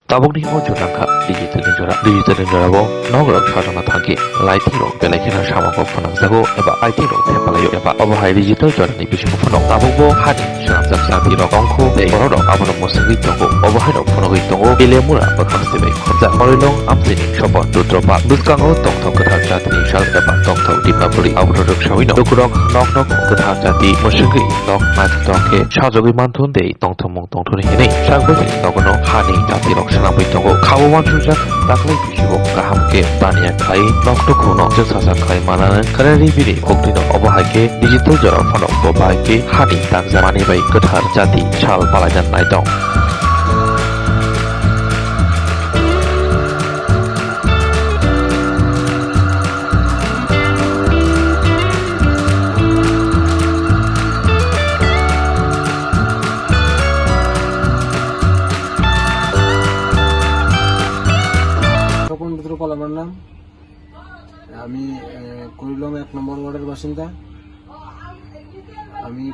Tabung ni mo jurang ka digital ni jora bo nogrok sadana thangki lighting rok belekena samako phonang jago eba lighting rok thepalayo eba obohai digital jora ni bisingo phonok tabung bo hani swnamjak chati rok ongkho ei borok abono mosungui tongo obohai rok phonogui tongo belemura bakhangstebe khonjak orilong amsini sopon rutropa buskango tongthok kathar jatini sal eba tongthok Dipawali aborok sawino dukurok nok kathar jati mosungui nok mathtoke sajogui manthun dei tongthomung tongthoni hinei sangboni nogono hani jati rok Swnamwi tongo khabo manchujak daklai bisibo gahamke baniya khai nokto khuno jesa khai manana karari biri koktino obohaike digital jora phono bobaike hani tangja mani bai kathar jati sal palaijan nai dong আমার নাম আমি কুড়িলং 1 নম্বর ওয়ার্ডের বাসিন্দা। আমি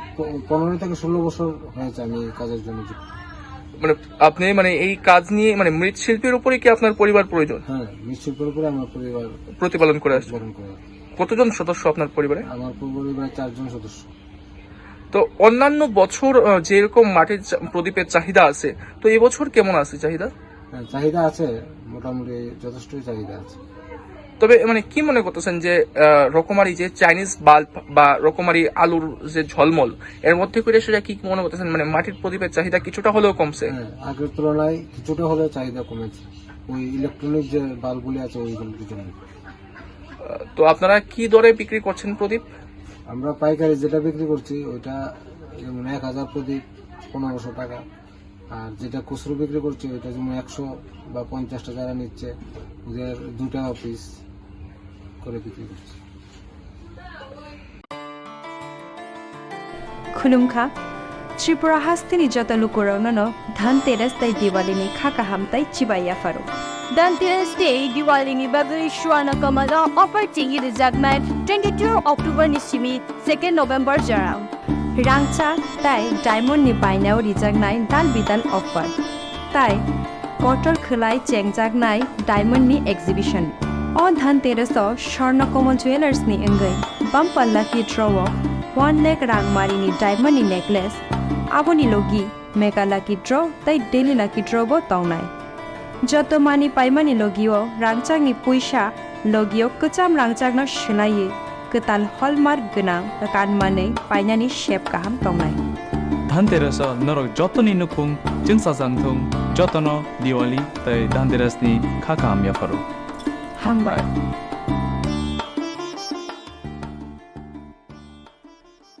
15 থেকে 16 বছর হয়েছে আমি কাজের জন্য যুক্ত। মানে আপনি মানে এই কাজ নিয়ে মানে মৃৎশিল্পের উপরে কি আপনার পরিবার প্রয়োজন? হ্যাঁ, মৃৎশিল্পের উপরে আমার পরিবার প্রতিপালন করে আসছে। কতজন সদস্য আপনার পরিবারে? আমার পরিবারে 4 জন সদস্য। তো অন্যান্য বছর যেরকম মাটির প্রদীপের চাহিদা আছে, তো এবছর কেমন আছে চাহিদা? চাহিদা আছে, মোটামুটি যথেষ্টই চাহিদা আছে। তবে মানে কি মনে করতেছেন যে রকমারি যে চাইনিজ বাল্ব বা রকমারি আলুর যে ঝলমল এর মধ্যে করে সেটা কি মনে করতেছেন মানে মাটির প্রদীপের চাহিদা কিছুটা হলেও কমছে? আগের তুলনায় কিছুটা হলেও চাহিদা কমেছে, ওই ইলেকট্রনিক যে বাল্বগুলি আছে ওইগুলোর জন্য। তো আপনারা কি দরে বিক্রি করছেন প্রদীপ? আমরা পাইকারি যেটা বিক্রি করছি ওইটা যেমন 1000 প্রদীপ 1500 টাকা, আর যেটা খুচরো বিক্রি করছি ওইটা যেমন 100 বা 50টা যারা নিচ্ছে ওদের 2 টাকা পিস করে বিক্রি করছি। खुलुमखा त्रिपुरा हास्तिनि जतलु कोराउननो धनतेरस तै दिवालीनि खाका हामताई चिबाया फारो धनतेरस डे दिवालीनि बागै शुआना कमला अफर टिंगी रिजागनाय 22 अक्टोबर नि सिमी 2 नोभेम्बर जराउ रांचा ताई डायमंड नि बायनाव रिजागनाय दाल बिदाल अफर ताई कटर खलाय चेंगजागनाय डायमंड नि एक्जिबिशन ओ धनतेरस स्वर्ण कमल ज्वेलर्स नि अंगै बम्पल्ला की ड्रॉ 1 लाख रांगमारिनि डायमंड नि नेकलेस आबोनि लोगी मेगा लाकी ड्रॉ ताई डेली लाकी ड्रॉ बो तौनाय जतो मानि पाइमानि लोगियो रांचांनि पुइसा लोगियो कचाम रांचांनो शिलाये कताल हलमार्क गोनां कानमानै पाइनानि शेप गाहाम तौनाय धनतेरस नरक जतनि नुखुं जोंसाजांथुं जतनो दिवाली तै धनतेरसनि खाका हामया फारो हामबाय।